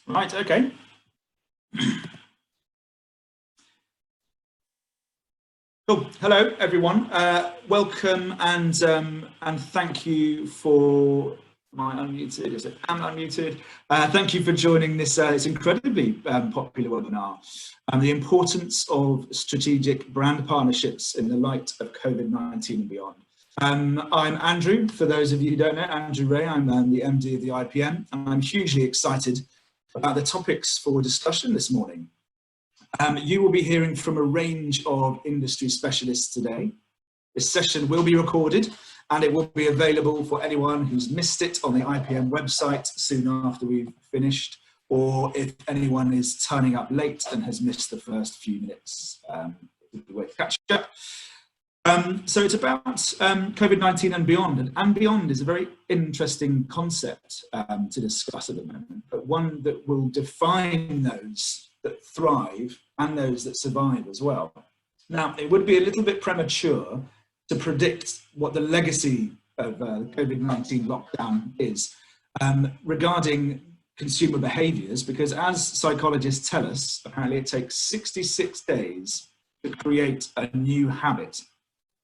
Right, okay. Cool. Hello, everyone. Welcome and thank you for my unmuted. Is it? I'm unmuted. Thank you for joining this incredibly popular webinar on the importance of strategic brand partnerships in the light of COVID-19 and beyond. I'm Andrew. For those of you who don't know, Andrew Ray. I'm the MD of the IPM, and I'm hugely excited about the topics for discussion this morning. You will be hearing from a range of industry specialists today. This session will be recorded and it will be available for anyone who's missed it on the IPM website soon after we've finished, or if anyone is turning up late and has missed the first few minutes. It'll be a way to catch up. So it's about COVID-19 and beyond, and beyond is a very interesting concept to discuss at the moment, but one that will define those that thrive and those that survive as well. Now, it would be a little bit premature to predict what the legacy of COVID-19 lockdown is regarding consumer behaviours, because as psychologists tell us, apparently it takes 66 days to create a new habit.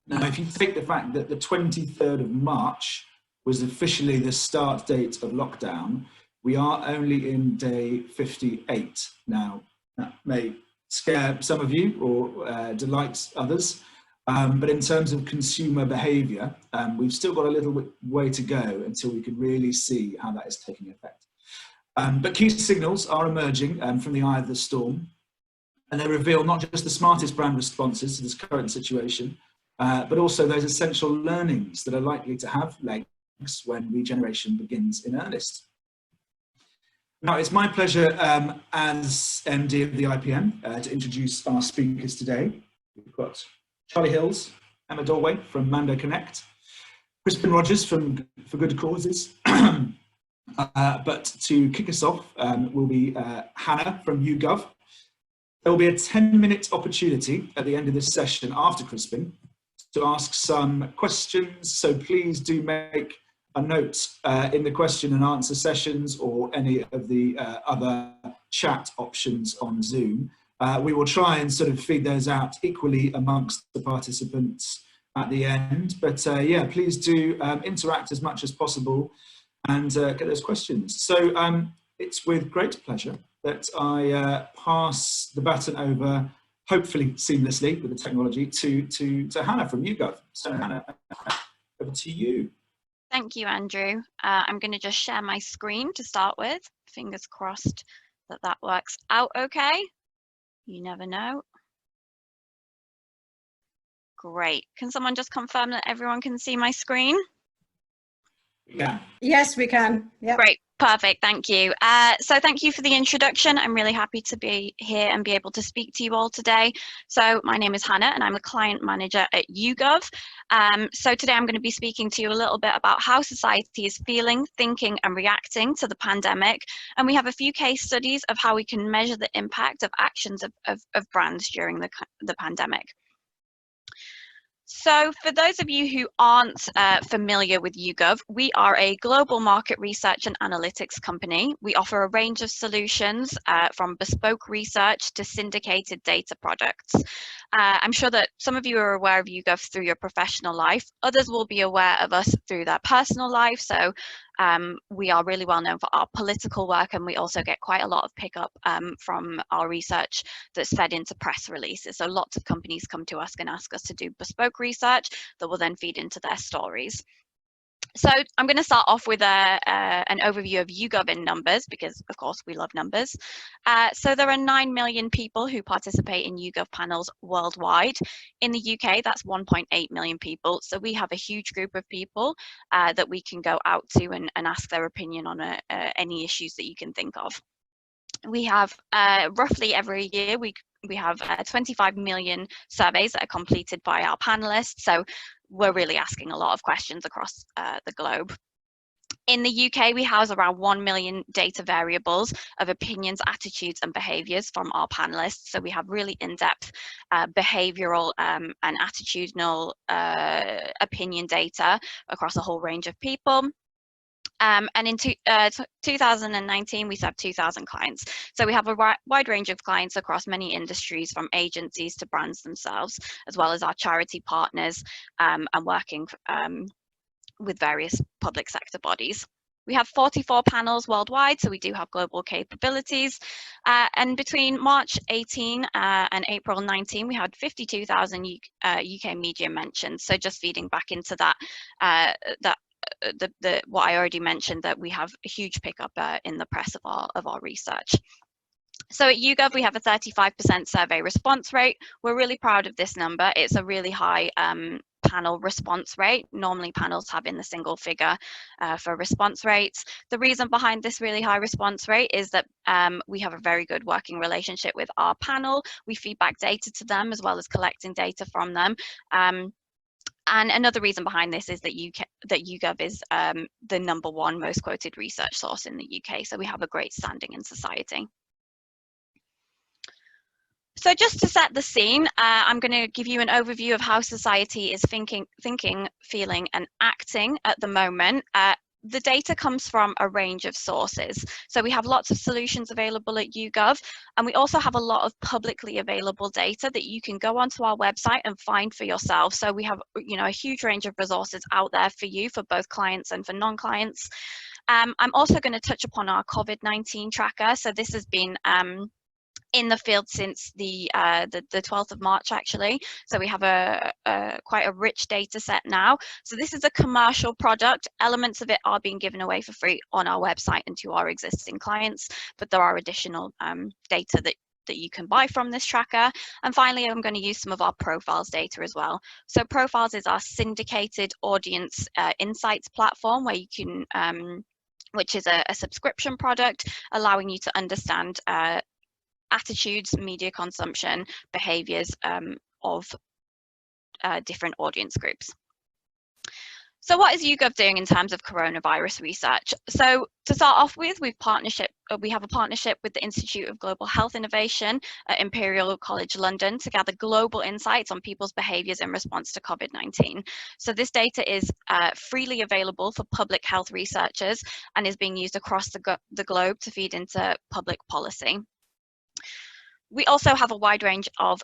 Now, if you take the fact that the 23rd of March was officially the start date of lockdown, we are only in day 58. Now, that may scare some of you or delight others, but in terms of consumer behaviour, we've still got a little way to go until we can really see how that is taking effect. But key signals are emerging from the eye of the storm, and they reveal not just the smartest brand responses to this current situation, but also those essential learnings that are likely to have legs when regeneration begins in earnest. Now, it's my pleasure as MD of the IPM to introduce our speakers today. We've got Charlie Hills, Emma Dallaway from Mando-Connect, Crispin Rogers from For Good Causes. But to kick us off will be Hannah from YouGov. There will be a 10-minute opportunity at the end of this session after Crispin to ask some questions, so please do make a note in the question and answer sessions or any of the other chat options on Zoom. We will try and sort of feed those out equally amongst the participants at the end, but yeah, please do interact as much as possible and get those questions. So it's with great pleasure that I pass the baton over, hopefully seamlessly with the technology, to Hannah from YouGov. So Hannah, over to you. Thank you, Andrew. I'm going to just share my screen to start with. Fingers crossed that that works out okay. You never know. Great. Can someone just confirm that everyone can see my screen? Yeah. Yes, we can. Yep. Great. Perfect. Thank you. So thank you for the introduction. I'm really happy to be here and be able to speak to you all today. So my name is Hannah and I'm a client manager at YouGov. So today I'm going to be speaking to you a little bit about how society is feeling, thinking and reacting to the pandemic. And we have a few case studies of how we can measure the impact of actions of brands during the pandemic. So for those of you who aren't familiar with YouGov, we are a global market research and analytics company. We offer a range of solutions from bespoke research to syndicated data products. I'm sure that some of you are aware of YouGov through your professional life. Others will be aware of us through their personal life. So we are really well known for our political work, and we also get quite a lot of pickup from our research that's fed into press releases. So lots of companies come to us and ask us to do bespoke research that will then feed into their stories. So I'm going to start off with an overview of YouGov in numbers, because of course we love numbers. So there are 9 million people who participate in YouGov panels worldwide. In the UK, that's 1.8 million people. So we have a huge group of people that we can go out to and ask their opinion on any issues that you can think of. We have roughly every year, we have 25 million surveys that are completed by our panelists. So we're really asking a lot of questions across the globe. In the UK, we house around 1 million data variables of opinions, attitudes and behaviours from our panelists. So we have really in-depth behavioural and attitudinal opinion data across a whole range of people. And in 2019, we served 2,000 clients. So we have a wide range of clients across many industries, from agencies to brands themselves, as well as our charity partners, and working with various public sector bodies. We have 44 panels worldwide, so we do have global capabilities. And between March 18 and April 19, we had 52,000 UK media mentions. So just feeding back into that, what I already mentioned, that we have a huge pickup in the press of our research. So at YouGov, we have a 35% survey response rate. We're really proud of this number. It's a really high panel response rate. Normally panels have in the single figure for response rates. The reason behind this really high response rate is that we have a very good working relationship with our panel. We feed back data to them as well as collecting data from them. And another reason behind this is that YouGov is the #1 most quoted research source in the UK. So we have a great standing in society. So just to set the scene, I'm going to give you an overview of how society is thinking, feeling, and acting at the moment. The data comes from a range of sources. So we have lots of solutions available at YouGov, and we also have a lot of publicly available data that you can go onto our website and find for yourself. So we have, a huge range of resources out there for you, for both clients and for non-clients. I'm also going to touch upon our COVID-19 tracker. So this has been in the field since the 12th of March, actually. So we have quite a rich data set now. So this is a commercial product. Elements of it are being given away for free on our website and to our existing clients, but there are additional data that you can buy from this tracker. And finally, I'm going to use some of our profiles data as well. So profiles is our syndicated audience insights platform, where you can which is a subscription product, allowing you to understand attitudes, media consumption, behaviors of different audience groups. So what is YouGov doing in terms of coronavirus research? So to start off with, we have a partnership with the Institute of Global Health Innovation at Imperial College London to gather global insights on people's behaviours in response to COVID-19. So this data is freely available for public health researchers and is being used across the globe to feed into public policy. We also have a wide range of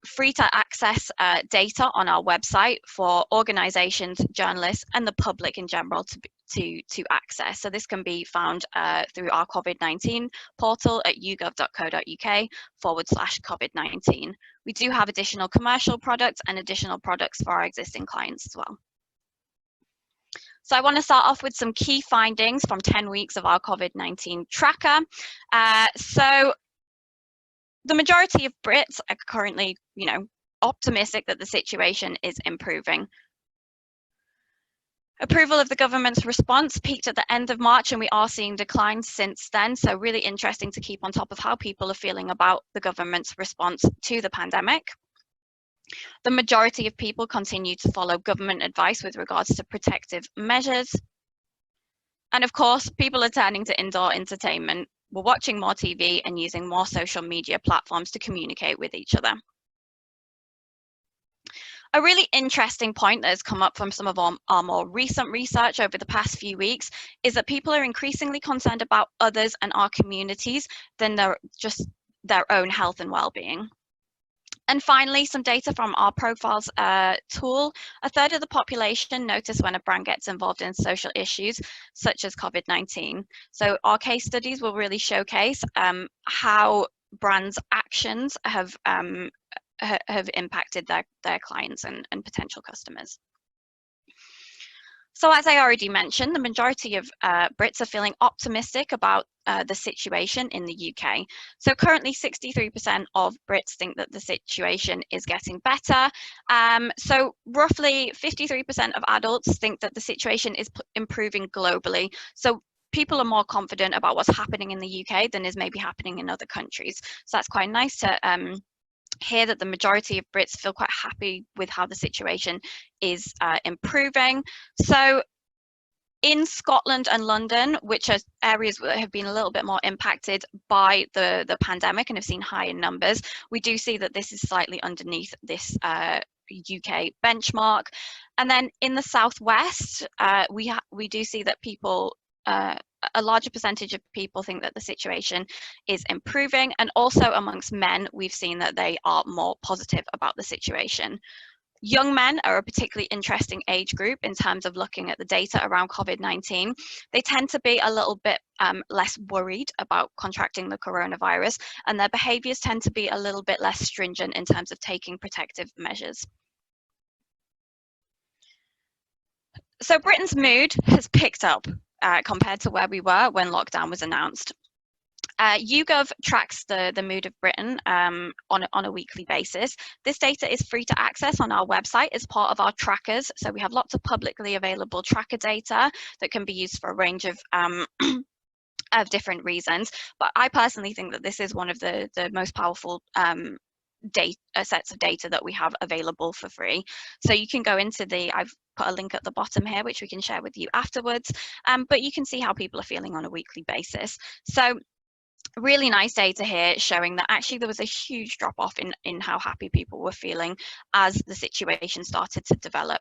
free to access data on our website for organisations, journalists, and the public in general to access. So this can be found through our COVID-19 portal at yougov.co.uk/COVID-19. We do have additional commercial products and additional products for our existing clients as well. So I want to start off with some key findings from 10 weeks of our COVID-19 tracker. So the majority of Brits are currently, optimistic that the situation is improving. Approval of the government's response peaked at the end of March, and we are seeing declines since then. So really interesting to keep on top of how people are feeling about the government's response to the pandemic. The majority of people continue to follow government advice with regards to protective measures. And of course, people are turning to indoor entertainment. We're watching more TV and using more social media platforms to communicate with each other. A really interesting point that has come up from some of our more recent research over the past few weeks is that people are increasingly concerned about others and our communities than just their own health and well-being. And finally, some data from our profiles tool. A third of the population notice when a brand gets involved in social issues, such as COVID-19. So our case studies will really showcase how brands' actions have impacted their clients and potential customers. So as I already mentioned, the majority of Brits are feeling optimistic about the situation in the UK. So currently 63% of Brits think that the situation is getting better. So roughly 53% of adults think that the situation is improving globally. So people are more confident about what's happening in the UK than is maybe happening in other countries. So that's quite nice to hear that the majority of Brits feel quite happy with how the situation is improving. So in Scotland and London, which are areas that have been a little bit more impacted by the pandemic and have seen higher numbers, we do see that this is slightly underneath this UK benchmark. And then in the Southwest, we do see that people, a larger percentage of people think that the situation is improving, and also amongst men, we've seen that they are more positive about the situation. Young men are a particularly interesting age group in terms of looking at the data around COVID-19. They tend to be a little bit less worried about contracting the coronavirus, and their behaviours tend to be a little bit less stringent in terms of taking protective measures. So Britain's mood has picked up compared to where we were when lockdown was announced. YouGov tracks the mood of Britain on a weekly basis. This data is free to access on our website as part of our trackers. So we have lots of publicly available tracker data that can be used for a range of different reasons. But I personally think that this is one of the most powerful sets of data that we have available for free. So you can go into I've put a link at the bottom here, which we can share with you afterwards. But you can see how people are feeling on a weekly basis. So really nice data here showing that actually there was a huge drop off in how happy people were feeling as the situation started to develop.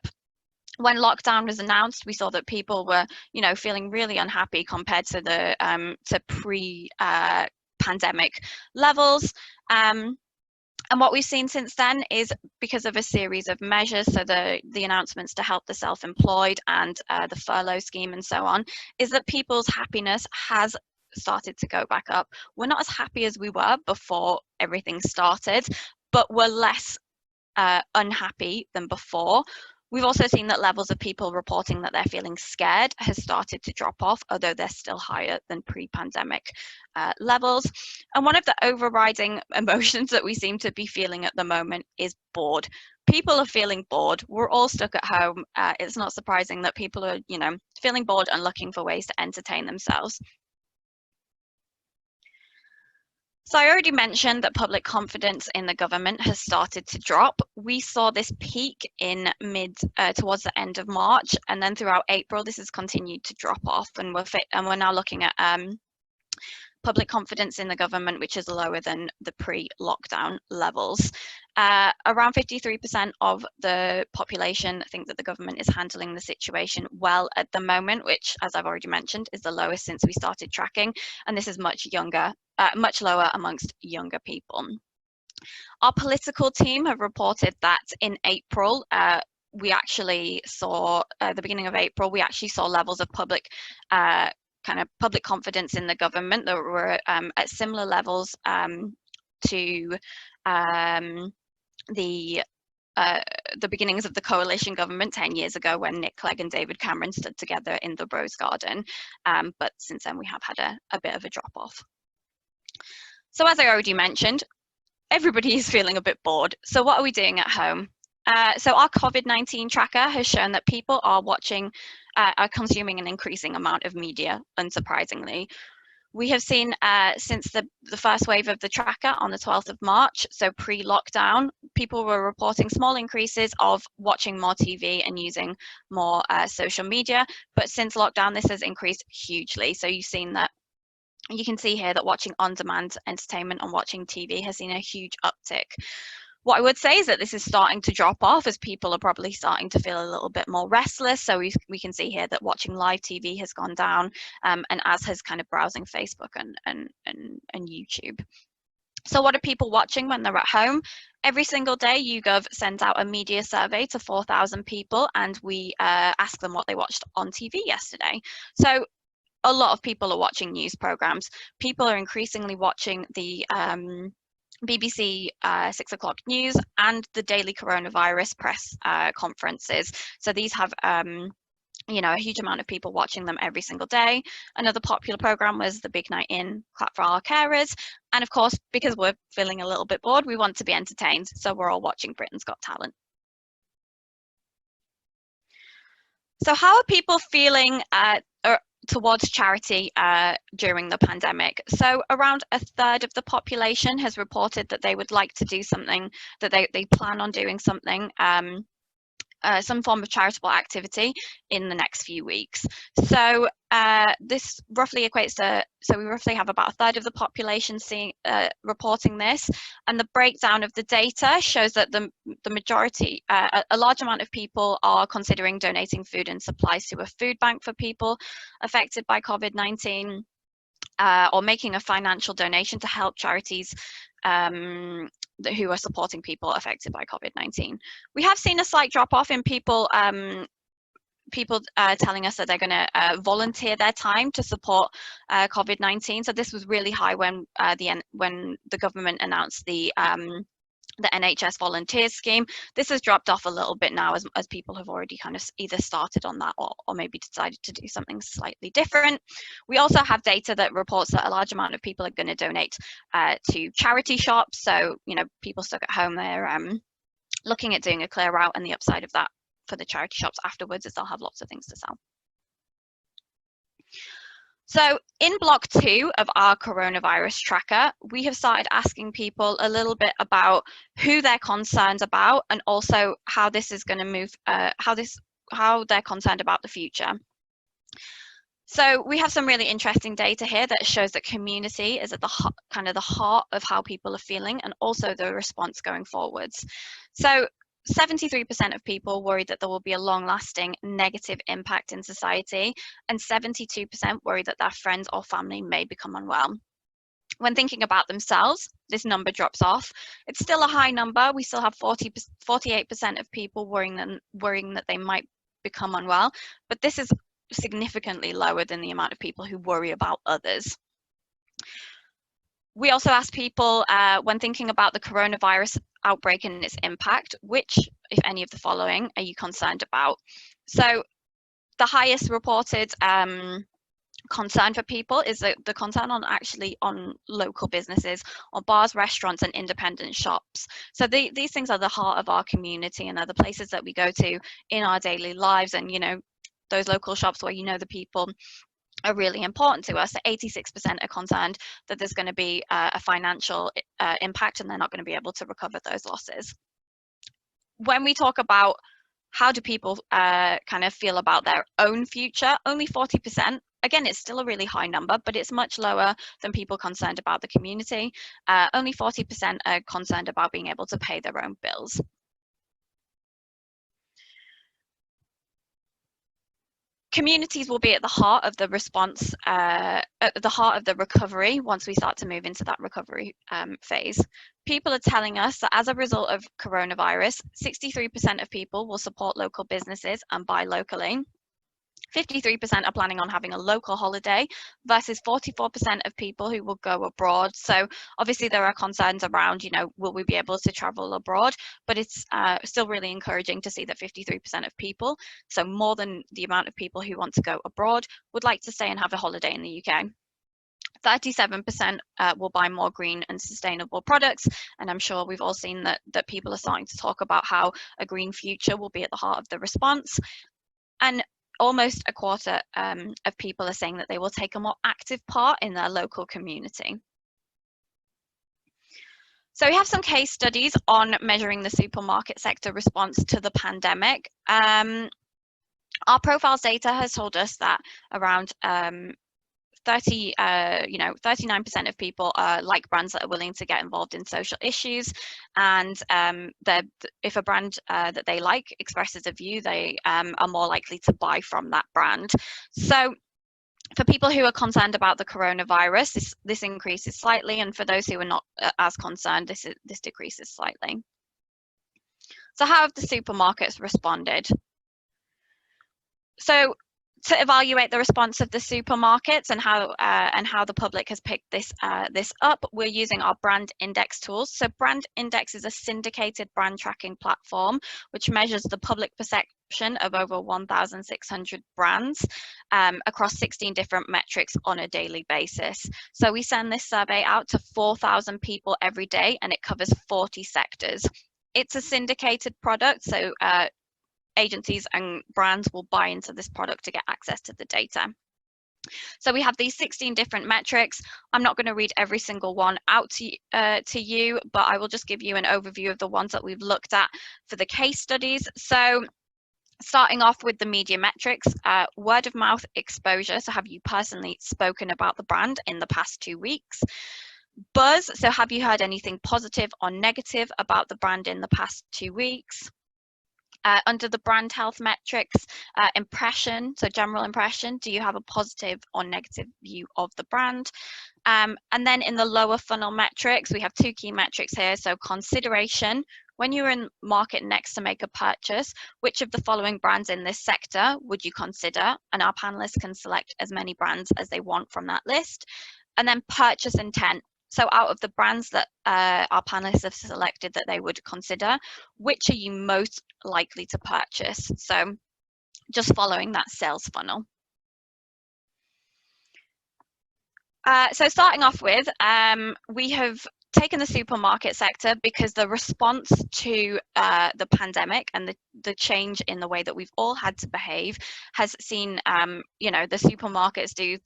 When lockdown was announced, we saw that people were, feeling really unhappy compared to the pre-pandemic levels. And what we've seen since then is, because of a series of measures, so the announcements to help the self-employed and the furlough scheme and so on, is that people's happiness has started to go back up. We're not as happy as we were before everything started, but we're less unhappy than before. We've also seen that levels of people reporting that they're feeling scared has started to drop off, although they're still higher than pre-pandemic levels. And one of the overriding emotions that we seem to be feeling at the moment is bored. People are feeling bored. We're all stuck at home. It's not surprising that people are, feeling bored and looking for ways to entertain themselves. So I already mentioned that public confidence in the government has started to drop. We saw this peak in towards the end of March, and then throughout April, this has continued to drop off, and we're now looking at public confidence in the government, which is lower than the pre-lockdown levels. Around 53% of the population think that the government is handling the situation well at the moment, which, as I've already mentioned, is the lowest since we started tracking, and this is much lower amongst younger people. Our political team have reported that in April, we actually saw, the beginning of April, we actually saw levels of public confidence in the government that were at similar levels to the beginnings of the coalition government 10 years ago, when Nick Clegg and David Cameron stood together in the Rose Garden. But since then, we have had a bit of a drop off. So as I already mentioned, everybody is feeling a bit bored. So what are we doing at home? So our COVID-19 tracker has shown that people are consuming an increasing amount of media, unsurprisingly. We have seen since the first wave of the tracker on the 12th of March, so pre-lockdown, people were reporting small increases of watching more TV and using more social media. But since lockdown, this has increased hugely. So you've seen that. You can see here that watching on-demand entertainment and watching TV has seen a huge uptick. What I would say is that this is starting to drop off as people are probably starting to feel a little bit more restless. So we can see here that watching live TV has gone down, and as has kind of browsing Facebook and YouTube. So what are people watching when they're at home? Every single day, YouGov sends out a media survey to 4,000 people, and we ask them what they watched on TV yesterday. So a lot of people are watching news programs. People are increasingly watching the BBC 6 o'clock news and the daily coronavirus press conferences. So these have a huge amount of people watching them every single day. Another popular program was The Big Night In, Clap for Our Carers. And of course, because we're feeling a little bit bored, we want to be entertained. So we're all watching Britain's Got Talent. So how are people feeling towards charity during the pandemic? So around a third of the population has reported that they would like to do something, that they plan on doing something some form of charitable activity in the next few weeks. So this roughly equates to, so we roughly have about a third of the population reporting this, and the breakdown of the data shows that the majority, a large amount of people are considering donating food and supplies to a food bank for people affected by COVID-19, or making a financial donation to help charities who are supporting people affected by COVID-19. We have seen a slight drop off in people telling us that they're going to volunteer their time to support COVID-19. So this was really high when the government announced the NHS volunteers scheme. This has dropped off a little bit now as people have already kind of either started on that or maybe decided to do something slightly different. We also have data that reports that a large amount of people are going to donate to charity shops. So, you know, people stuck at home, they're looking at doing a clear out, and the upside of that for the charity shops afterwards is they'll have lots of things to sell. So in block 2 of our coronavirus tracker, we have started asking people a little bit about who they're concerned about, and also how this is going to move, how they're concerned about the future. So we have some really interesting data here that shows that community is at the kind of the heart of how people are feeling, and also the response going forwards. So 73% of people worried that there will be a long-lasting negative impact in society, and 72% worried that their friends or family may become unwell. When thinking about themselves, this number drops off. It's still a high number. We still have 48% of people worrying that they might become unwell, but this is significantly lower than the amount of people who worry about others. We also asked people, when thinking about the coronavirus outbreak and its impact, which, if any of the following, are you concerned about? So the highest reported concern for people is the concern on local businesses, or bars, restaurants, and independent shops. So these things are the heart of our community and are the places that we go to in our daily lives, and, you know, those local shops where, you know, the people are really important to us. So 86% are concerned that there's going to be a financial impact, and they're not going to be able to recover those losses. When we talk about how do people kind of feel about their own future, only 40%. Again, it's still a really high number, but it's much lower than people concerned about the community. Only 40% are concerned about being able to pay their own bills. Communities will be at the heart of the response, at the heart of the recovery once we start to move into that recovery phase. People are telling us that as a result of coronavirus, 63% of people will support local businesses and buy locally. 53% are planning on having a local holiday versus 44% of people who will go abroad. So obviously there are concerns around, you know, will we be able to travel abroad? But it's still really encouraging to see that 53% of people, so more than the amount of people who want to go abroad, would like to stay and have a holiday in the UK. 37% will buy more green and sustainable products, and I'm sure we've all seen that people are starting to talk about how a green future will be at the heart of the response. And almost a quarter of people are saying that they will take a more active part in their local community. So we have some case studies on measuring the supermarket sector response to the pandemic. Our profiles data has told us that around 39% of people like brands that are willing to get involved in social issues, and if a brand that they like expresses a view, they are more likely to buy from that brand. So for people who are concerned about the coronavirus, this increases slightly, and for those who are not as concerned, this decreases slightly. So how have the supermarkets responded? So to evaluate the response of the supermarkets and how the public has picked this up, we're using our brand index tools. So brand index is a syndicated brand tracking platform which measures the public perception of over 1,600 brands across 16 different metrics on a daily basis. So we send this survey out to 4,000 people every day, and it covers 40 sectors. It's a syndicated product, so agencies and brands will buy into this product to get access to the data. So we have these 16 different metrics. I'm not going to read every single one out to you, but I will just give you an overview of the ones that we've looked at for the case studies. So Starting off with the media metrics, word of mouth exposure. So have you personally spoken about the brand in the past 2 weeks? Buzz. So have you heard anything positive or negative about the brand in the past 2 weeks? Under the brand health metrics, impression, so general impression, do you have a positive or negative view of the brand? And then in the lower funnel metrics, we have 2 key metrics here. So consideration, when you're in market next to make a purchase, which of the following brands in this sector would you consider? And our panelists can select as many brands as they want from that list. And then purchase intent. So out of the brands that our panelists have selected that they would consider, which are you most likely to purchase? So just following that sales funnel. So starting off with, we have taken the supermarket sector because the response to the pandemic and the change in the way that we've all had to behave has seen, you know, the supermarkets do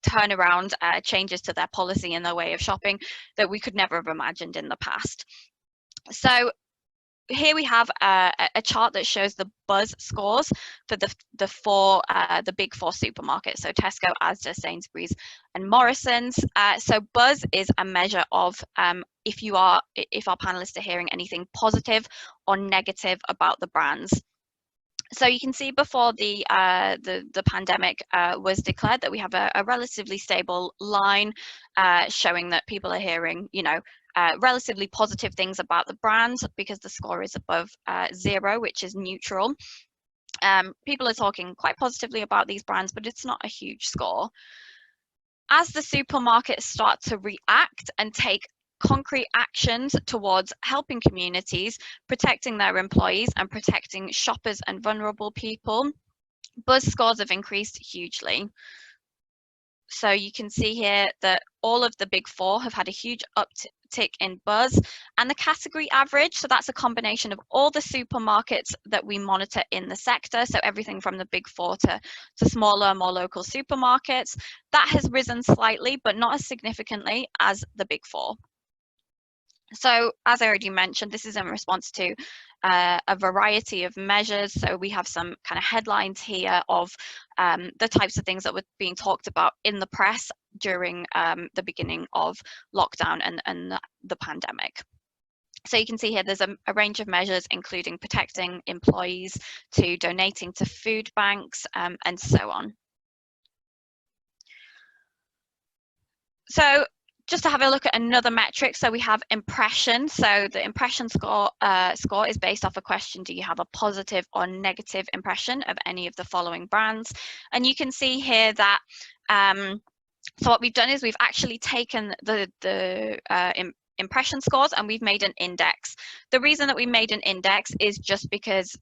turn around changes to their policy and their way of shopping that we could never have imagined in the past. So here we have a chart that shows the buzz scores for the big four supermarkets, so Tesco, Asda, Sainsbury's and Morrison's. So buzz is a measure of if our panelists are hearing anything positive or negative about the brands. So you can see before the pandemic was declared that we have a relatively stable line showing that people are hearing, you know, relatively positive things about the brand because the score is above 0, which is neutral. People are talking quite positively about these brands, but it's not a huge score. As the supermarkets start to react and take concrete actions towards helping communities, protecting their employees and protecting shoppers and vulnerable people, buzz scores have increased hugely. So you can see here that all of the big four have had a huge uptick in buzz, and the category average, so that's a combination of all the supermarkets that we monitor in the sector, so everything from the big four to smaller, more local supermarkets, that has risen slightly, but not as significantly as the big four. So as I already mentioned, this is in response to a variety of measures. So we have some kind of headlines here of the types of things that were being talked about in the press during the beginning of lockdown and the pandemic. So you can see here there's a range of measures, including protecting employees to donating to food banks and so on. So just to have a look at another metric, so we have impression. So the impression score is based off a question: do you have a positive or negative impression of any of the following brands? And you can see here that so what we've done is we've actually taken the impression scores and we've made an index. The reason that we made an index is just because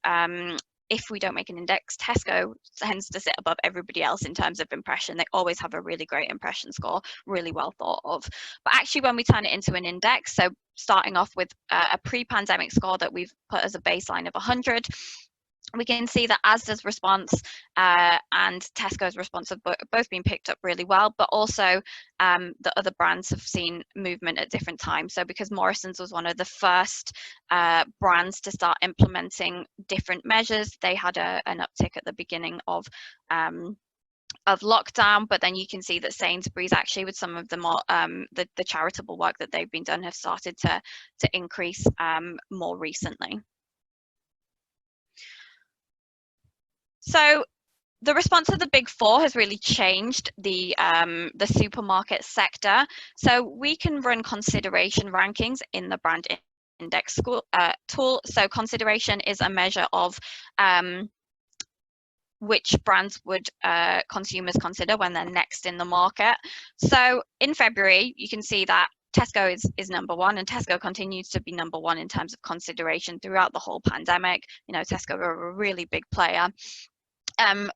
if we don't make an index, Tesco tends to sit above everybody else in terms of impression. They always have a really great impression score, really well thought of. But actually when we turn it into an index, so starting off with a pre-pandemic score that we've put as a baseline of 100, we can see that Asda's response and Tesco's response have both been picked up really well, but also the other brands have seen movement at different times. So because Morrison's was one of the first brands to start implementing different measures, they had an uptick at the beginning of lockdown, but then you can see that Sainsbury's actually, with some of the more the charitable work that they've been done, have started to increase more recently. So the response of the big four has really changed the supermarket sector. So we can run consideration rankings in the brand index tool. So consideration is a measure of which brands would consumers consider when they're next in the market. So in February, you can see that Tesco is number 1, and Tesco continues to be number 1 in terms of consideration throughout the whole pandemic. You know, Tesco are a really big player.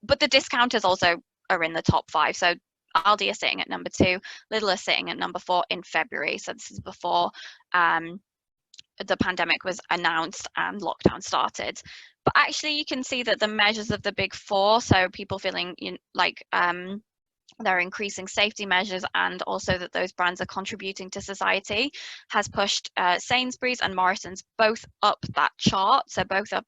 But the discounters also are in the top 5. So Aldi are sitting at number 2, Lidl are sitting at number 4 in February. So this is before the pandemic was announced and lockdown started. But actually you can see that the measures of the big four, so people feeling like they're increasing safety measures and also that those brands are contributing to society, has pushed Sainsbury's and Morrison's both up that chart. So both up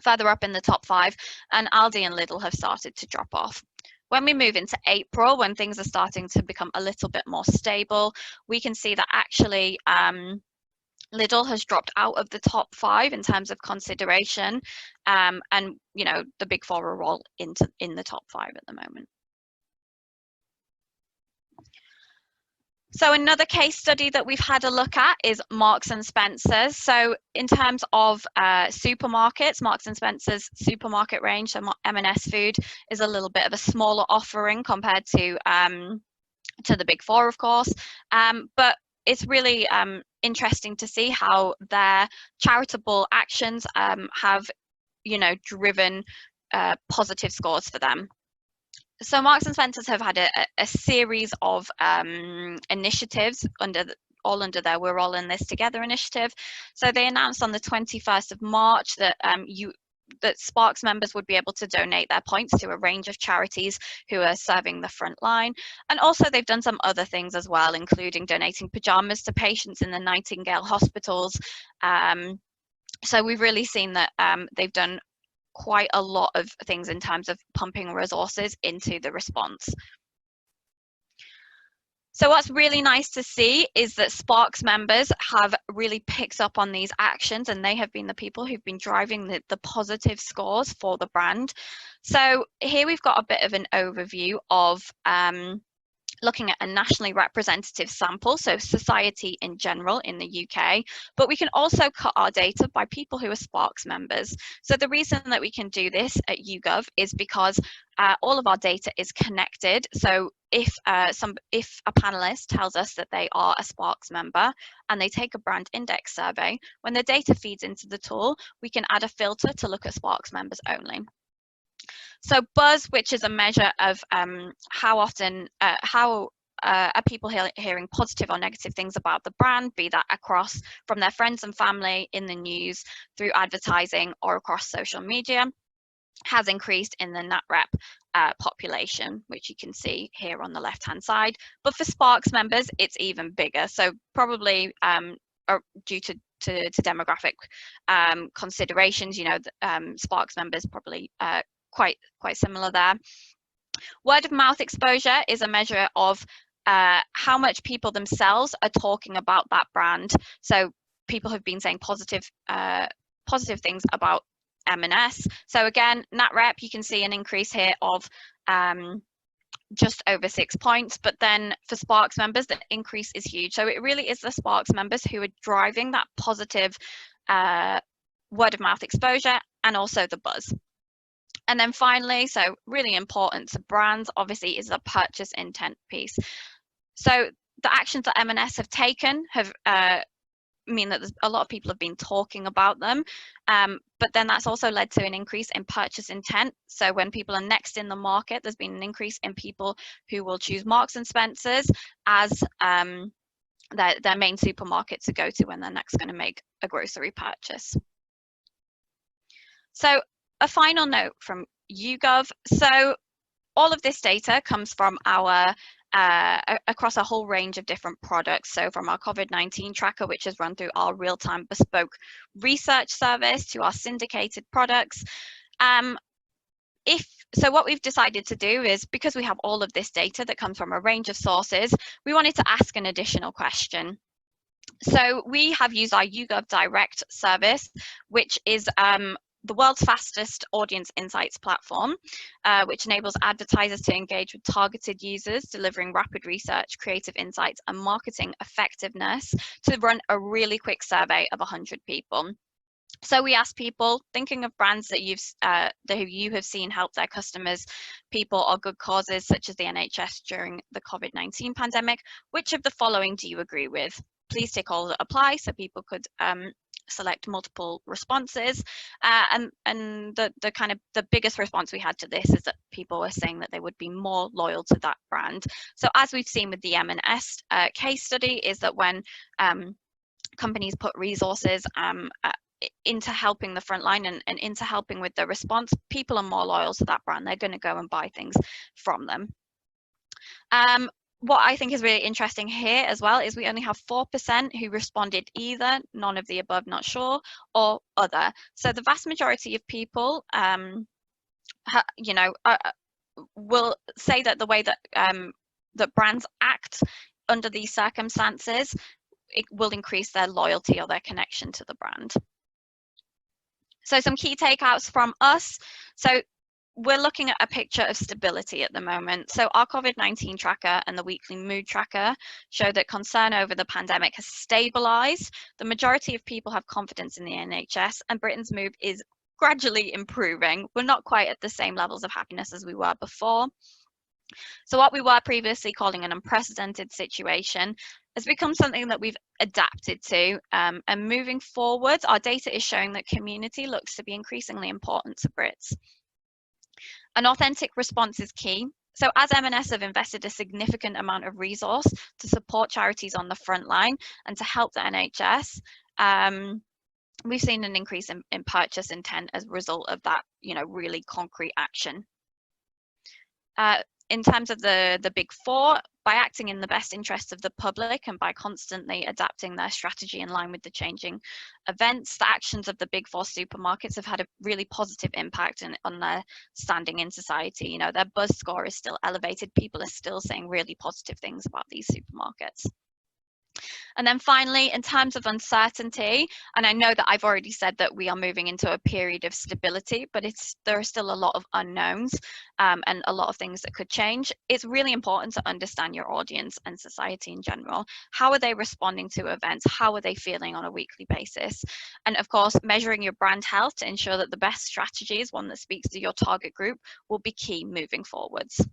further up in the top 5, and Aldi and Lidl have started to drop off. When we move into April, when things are starting to become a little bit more stable, we can see that actually Lidl has dropped out of the top 5 in terms of consideration, and you know, the big 4 are all in the top 5 at the moment. So another case study that we've had a look at is Marks and Spencer's. So in terms of supermarkets, Marks and Spencer's supermarket range, so M&S Food, is a little bit of a smaller offering compared to the big 4, of course, but it's really interesting to see how their charitable actions have, you know, driven positive scores for them. So Marks and Spencer's have had a series of initiatives under their We're All in This Together initiative. So they announced on the 21st of March that that Sparks members would be able to donate their points to a range of charities who are serving the front line. And also they've done some other things as well, including donating pajamas to patients in the Nightingale hospitals. So we've really seen that they've done quite a lot of things in terms of pumping resources into the response. So what's really nice to see is that Sparks members have really picked up on these actions, and they have been the people who've been driving the positive scores for the brand. So here we've got a bit of an overview of looking at a nationally representative sample, so society in general in the UK, but we can also cut our data by people who are Sparks members. So the reason that we can do this at YouGov is because all of our data is connected. So if a panelist tells us that they are a Sparks member and they take a brand index survey, when the data feeds into the tool, we can add a filter to look at Sparks members only. So buzz, which is a measure of how often, are people hearing positive or negative things about the brand, be that across from their friends and family, in the news, through advertising, or across social media, has increased in the NatRep population, which you can see here on the left-hand side. But for Sparks members, it's even bigger. So probably due to demographic considerations, you know, Sparks members probably quite similar there. Word of mouth exposure is a measure of how much people themselves are talking about that brand. So people have been saying positive things about M&S. So again, NatRep, you can see an increase here of just over 6 points, but then for Sparks members, the increase is huge. So it really is the Sparks members who are driving that positive word of mouth exposure and also the buzz. And then finally, so really important to brands, obviously, is the purchase intent piece. So the actions that M&S have taken have mean that a lot of people have been talking about them, but then that's also led to an increase in purchase intent. So when people are next in the market, there's been an increase in people who will choose Marks and Spencer's as their main supermarket to go to when they're next going to make a grocery purchase. So a final note from YouGov. So all of this data comes from our across a whole range of different products. So from our Covid-19 tracker, which is run through our real-time bespoke research service, to our syndicated products. So what we've decided to do is, because we have all of this data that comes from a range of sources, we wanted to ask an additional question. So we have used our YouGov Direct service, which is the world's fastest audience insights platform, which enables advertisers to engage with targeted users, delivering rapid research, creative insights, and marketing effectiveness, to run a really quick survey of 100 people. So we asked people, thinking of brands that you have seen help their customers, people, or good causes, such as the NHS during the COVID-19 pandemic, which of the following do you agree with? Please tick all that apply, so people could select multiple responses, and the kind of the biggest response we had to this is that people were saying that they would be more loyal to that brand. So as we've seen with the M&S case study, is that when companies put resources into helping the front line and into helping with the response, people are more loyal to that brand. They're going to go and buy things from them. what I think is really interesting here as well is we only have 4% who responded either, none of the above, not sure, or other. So the vast majority of people, will say that the way that that brands act under these circumstances, it will increase their loyalty or their connection to the brand. So some key takeouts from us. So we're looking at a picture of stability at the moment. So our COVID-19 tracker and the weekly mood tracker show that concern over the pandemic has stabilized. The majority of people have confidence in the NHS, and Britain's mood is gradually improving. We're not quite at the same levels of happiness as we were before. So what we were previously calling an unprecedented situation has become something that we've adapted to. And moving forward, our data is showing that community looks to be increasingly important to Brits. An authentic response is key. So as M&S have invested a significant amount of resource to support charities on the front line and to help the NHS, we've seen an increase in purchase intent as a result of that, really concrete action. In terms of the big four, by acting in the best interests of the public and by constantly adapting their strategy in line with the changing events, the actions of the big four supermarkets have had a really positive impact on their standing in society. Their buzz score is still elevated. People are still saying really positive things about these supermarkets. And then finally, in terms of uncertainty, and I know that I've already said that we are moving into a period of stability, but there are still a lot of unknowns and a lot of things that could change. It's really important to understand your audience and society in general. How are they responding to events? How are they feeling on a weekly basis? And of course, measuring your brand health to ensure that the best strategy is one that speaks to your target group will be key moving forwards.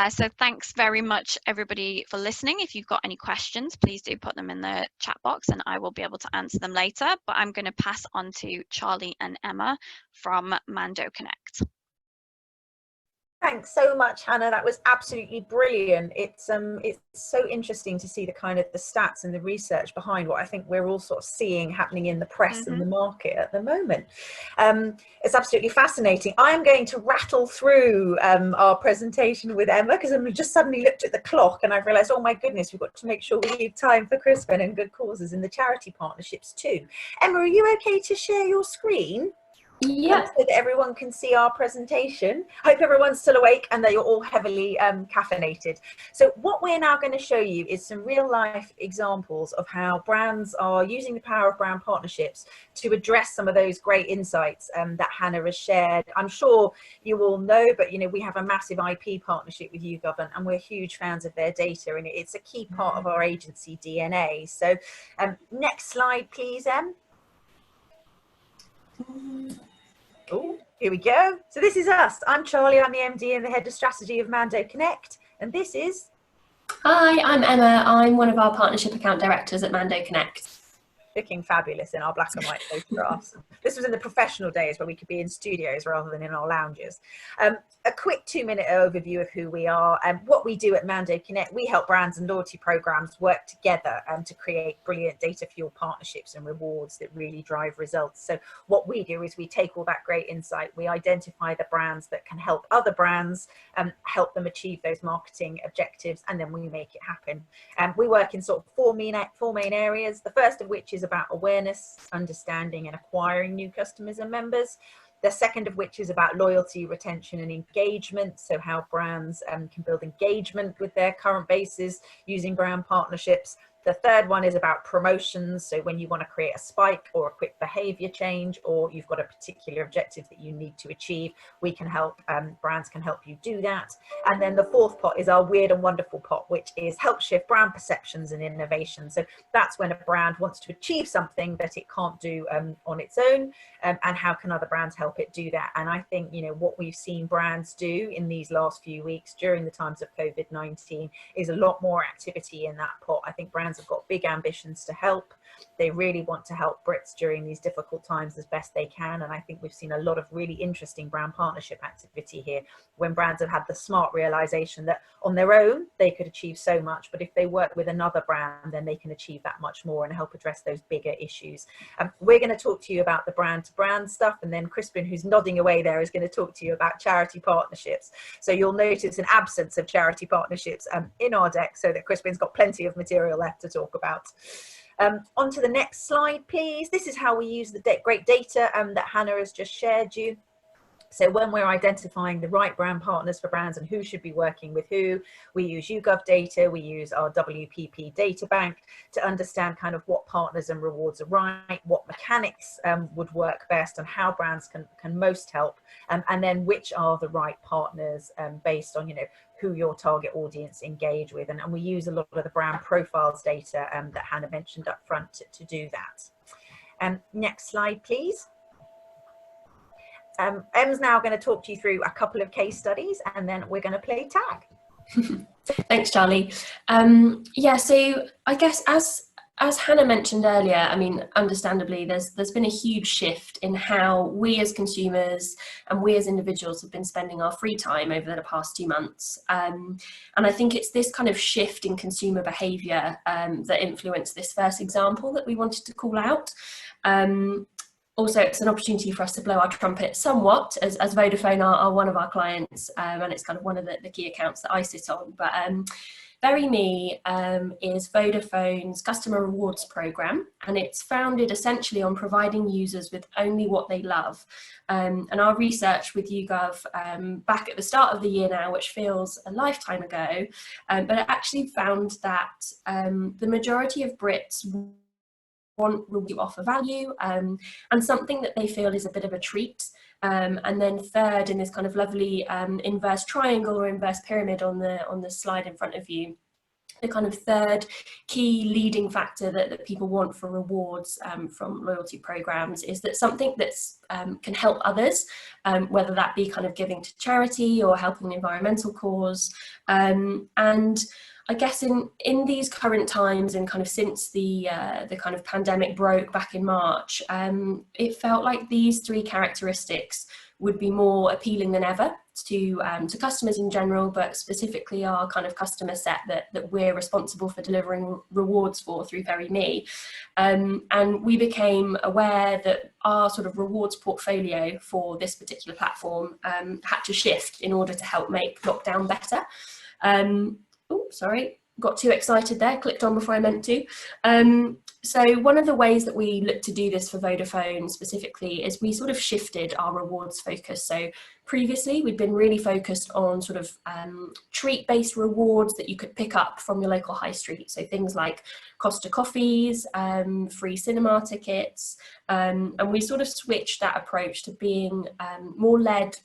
So thanks very much, everybody, for listening. If you've got any questions, please do put them in the chat box and I will be able to answer them later. But I'm going to pass on to Charlie and Emma from Mando-Connect. Thanks so much, Hannah. That was absolutely brilliant. It's so interesting to see the stats and the research behind what I think we're all sort of seeing happening in the press and the market at the moment. It's absolutely fascinating. I'm going to rattle through our presentation with Emma because I've just suddenly looked at the clock and I've realised, oh my goodness, we've got to make sure we leave time for Crispin and good causes and the charity partnerships too. Emma, are you okay to share your screen? Yeah. So that everyone can see our presentation. I hope everyone's still awake and that you're all heavily caffeinated. So what we're now going to show you is some real life examples of how brands are using the power of brand partnerships to address some of those great insights that Hannah has shared. I'm sure you all know, but we have a massive IP partnership with YouGov and we're huge fans of their data and it's a key part of our agency DNA. So next slide, please, Em. Oh, here we go. So this is us. I'm Charlie, I'm the MD and the Head of Strategy of Mando-Connect. And this is... Hi, I'm Emma. I'm one of our Partnership Account Directors at Mando-Connect. Looking fabulous in our black and white photographs. This was in the professional days where we could be in studios rather than in our lounges. A quick 2-minute overview of who we are and what we do at Mando-Connect. We help brands and loyalty programs work together to create brilliant data-fueled partnerships and rewards that really drive results. So what we do is we take all that great insight, we identify the brands that can help other brands, help them achieve those marketing objectives, and then we make it happen. We work in sort of four main areas, the first of which is about awareness, understanding, and acquiring new customers and members. The second of which is about loyalty, retention, and engagement. So how brands can build engagement with their current bases using brand partnerships. The third one is about promotions. So when you want to create a spike or a quick behavior change, or you've got a particular objective that you need to achieve, we can help, brands can help you do that. And then the fourth pot is our weird and wonderful pot, which is help shift brand perceptions and innovation. So that's when a brand wants to achieve something that it can't do on its own, and how can other brands help it do that? And I think, what we've seen brands do in these last few weeks during the times of COVID-19 is a lot more activity in that pot. I think brands have got big ambitions to help. They really want to help Brits during these difficult times as best they can. And I think we've seen a lot of really interesting brand partnership activity here, when brands have had the smart realization that on their own they could achieve so much, but if they work with another brand, then they can achieve that much more and help address those bigger issues. We're going to talk to you about the brand to brand stuff, and then Crispin, who's nodding away there, is going to talk to you about charity partnerships. So you'll notice an absence of charity partnerships in our deck, so that Crispin's got plenty of material left to talk about. On to the next slide, please. This is how we use the great data that Hannah has just shared you. So when we're identifying the right brand partners for brands and who should be working with who, we use YouGov data, we use our WPP data bank to understand kind of what partners and rewards are right, what mechanics would work best, and how brands can most help, and then which are the right partners based on, you know, who your target audience engage with. And we use a lot of the brand profiles data that Hannah mentioned up front to do that. Next slide, please. Em's now going to talk to you through a couple of case studies, and then we're going to play tag. Thanks, Charlie. Yeah, so I guess as Hannah mentioned earlier, I mean, understandably, there's been a huge shift in how we as consumers and we as individuals have been spending our free time over the past 2 months. And I think it's this kind of shift in consumer behaviour that influenced this first example that we wanted to call out. Also, it's an opportunity for us to blow our trumpet somewhat, as Vodafone are one of our clients, and it's kind of one of the key accounts that I sit on. But Very Me is Vodafone's customer rewards program, and it's founded essentially on providing users with only what they love. And our research with YouGov back at the start of the year now, which feels a lifetime ago, but it actually found that the majority of Brits want to offer value and something that they feel is a bit of a treat. And then third, in this kind of lovely inverse triangle or inverse pyramid on the slide in front of you, the kind of third key leading factor that people want for rewards from loyalty programs is that something that's can help others, whether that be kind of giving to charity or helping an environmental cause. And I guess in these current times, and kind of since the kind of pandemic broke back in March, it felt like these three characteristics would be more appealing than ever to customers in general, but specifically our kind of customer set that we're responsible for delivering rewards for through Very Me. And we became aware that our sort of rewards portfolio for this particular platform had to shift in order to help make lockdown better. Oh, sorry, got too excited there, clicked on before I meant to. So one of the ways that we look to do this for Vodafone specifically is we sort of shifted our rewards focus. So previously we'd been really focused on sort of treat-based rewards that you could pick up from your local high street. So things like Costa coffees, free cinema tickets, and we sort of switched that approach to being more led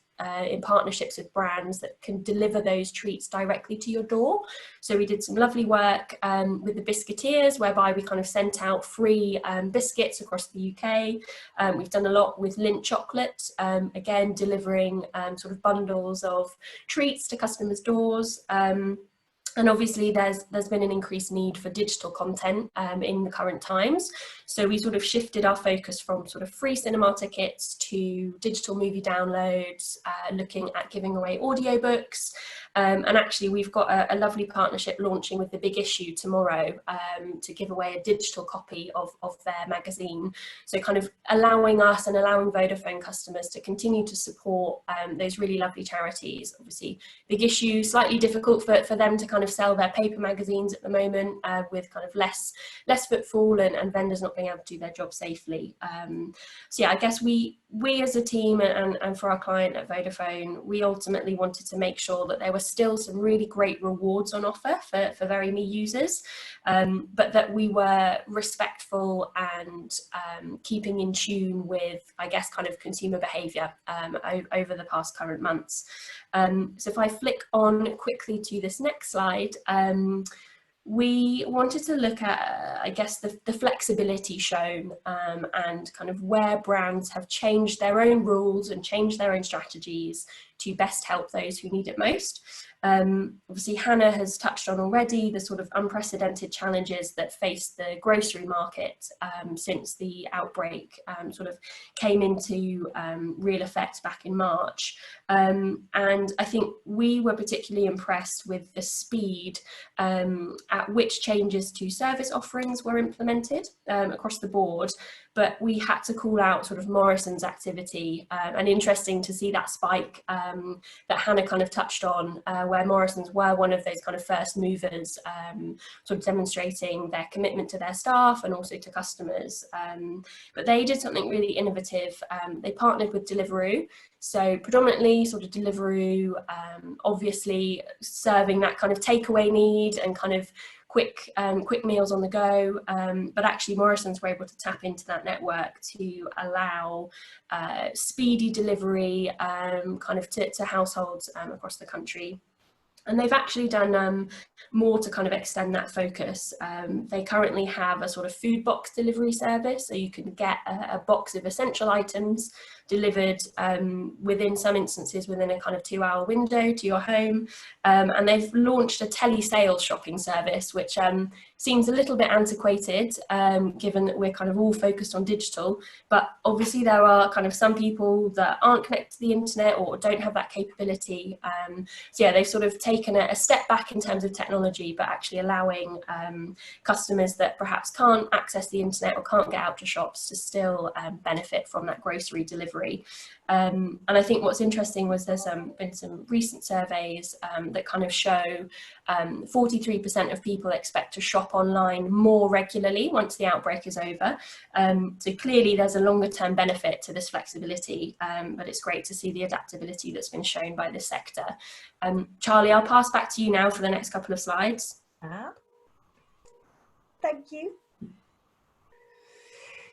in partnerships with brands that can deliver those treats directly to your door. So we did some lovely work with the Biscuiteers, whereby we kind of sent out free biscuits across the UK. We've done a lot with Lindt chocolate, again delivering sort of bundles of treats to customers' doors. And obviously there's been an increased need for digital content in the current times. So we sort of shifted our focus from sort of free cinema tickets to digital movie downloads, looking at giving away audiobooks. And actually we've got a lovely partnership launching with The Big Issue tomorrow to give away a digital copy of their magazine. So kind of allowing us and allowing Vodafone customers to continue to support those really lovely charities. Obviously Big Issue, slightly difficult for them to kind of sell their paper magazines at the moment with kind of less footfall and vendors not being able to do their job safely. So yeah, I guess we as a team and for our client at Vodafone, we ultimately wanted to make sure that there were still some really great rewards on offer for Very Me users, but that we were respectful and keeping in tune with, I guess, kind of consumer behaviour over the past current months. So if I flick on quickly to this next slide, we wanted to look at, I guess, the flexibility shown and kind of where brands have changed their own rules and changed their own strategies to best help those who need it most. Obviously, Hannah has touched on already the sort of unprecedented challenges that face the grocery market since the outbreak sort of came into real effect back in March. And I think we were particularly impressed with the speed at which changes to service offerings were implemented across the board. But we had to call out sort of Morrison's activity, and interesting to see that spike that Hannah kind of touched on, where Morrison's were one of those kind of first movers, sort of demonstrating their commitment to their staff and also to customers. But they did something really innovative. They partnered with Deliveroo. So predominantly sort of Deliveroo, obviously serving that kind of takeaway need and kind of quick meals on the go, but actually Morrison's were able to tap into that network to allow speedy delivery kind of to households across the country. And they've actually done more to kind of extend that focus. They currently have a sort of food box delivery service, so you can get a box of essential items delivered within some instances within a kind of 2-hour window to your home. And they've launched a telesales shopping service, which seems a little bit antiquated, given that we're kind of all focused on digital. But obviously there are kind of some people that aren't connected to the internet or don't have that capability. So yeah, they've sort of taken a step back in terms of technology, but actually allowing customers that perhaps can't access the internet or can't get out to shops to still benefit from that grocery delivery. And I think what's interesting was there's been some recent surveys that kind of show 43% of people expect to shop online more regularly once the outbreak is over. So clearly there's a longer term benefit to this flexibility, but it's great to see the adaptability that's been shown by this sector. Charlie, I'll pass back to you now for the next couple of slides. Thank you.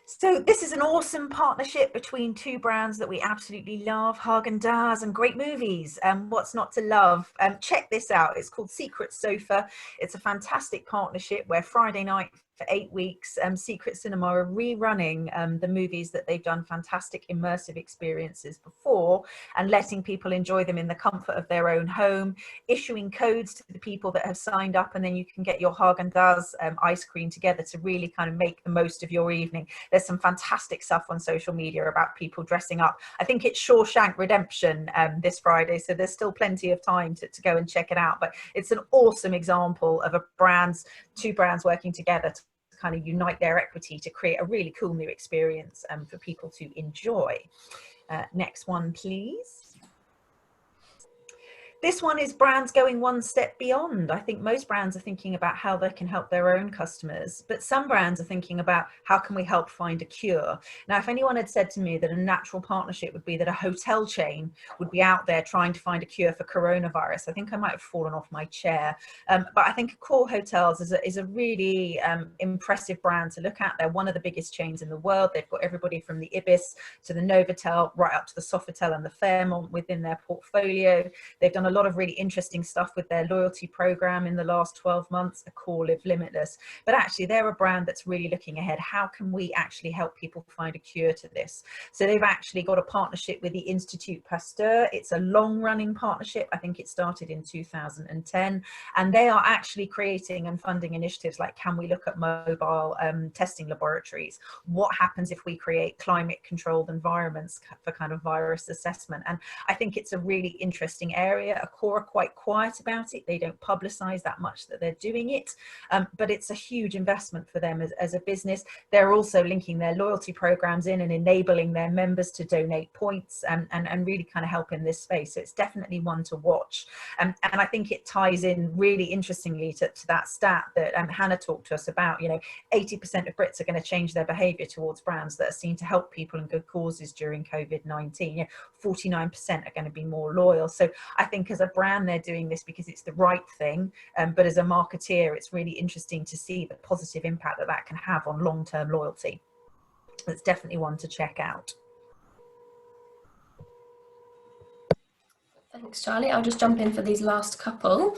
So this is an awesome partnership between two brands that we absolutely love, Häagen-Dazs and great movies. What's not to love? Check this out. It's called Secret Sofa. It's a fantastic partnership where Friday night for 8 weeks, Secret Cinema are rerunning the movies that they've done fantastic immersive experiences before and letting people enjoy them in the comfort of their own home, issuing codes to the people that have signed up, and then you can get your Häagen-Dazs ice cream together to really kind of make the most of your evening. There's some fantastic stuff on social media about people dressing up. I think it's Shawshank Redemption this Friday, so there's still plenty of time to go and check it out. But it's an awesome example of two brands working together to kind of unite their equity to create a really cool new experience for people to enjoy. Next one, please. This one is brands going one step beyond. I think most brands are thinking about how they can help their own customers, but some brands are thinking about how can we help find a cure. Now, if anyone had said to me that a natural partnership would be that a hotel chain would be out there trying to find a cure for coronavirus, I think I might have fallen off my chair. But I think Accor Hotels is a really impressive brand to look at. They're one of the biggest chains in the world. They've got everybody from the Ibis to the Novotel, right up to the Sofitel and the Fairmont within their portfolio. They've done a lot of really interesting stuff with their loyalty program in the last 12 months, Accor Live Limitless. But actually they're a brand that's really looking ahead. How can we actually help people find a cure to this? So they've actually got a partnership with the Institut Pasteur. It's a long running partnership. I think it started in 2010, and they are actually creating and funding initiatives like, can we look at mobile testing laboratories? What happens if we create climate controlled environments for kind of virus assessment? And I think it's a really interesting area. Accor are quite quiet about it. They don't publicize that much that they're doing it, but it's a huge investment for them as a business. They're also linking their loyalty programs in and enabling their members to donate points and really kind of help in this space. So it's definitely one to watch. And I think it ties in really interestingly to that stat that Hannah talked to us about. 80% of Brits are going to change their behavior towards brands that are seen to help people and good causes during COVID-19. 49% are going to be more loyal. So I think as a brand, they're doing this because it's the right thing. But as a marketeer, it's really interesting to see the positive impact that can have on long-term loyalty. It's definitely one to check out. Thanks, Charlie. I'll just jump in for these last couple.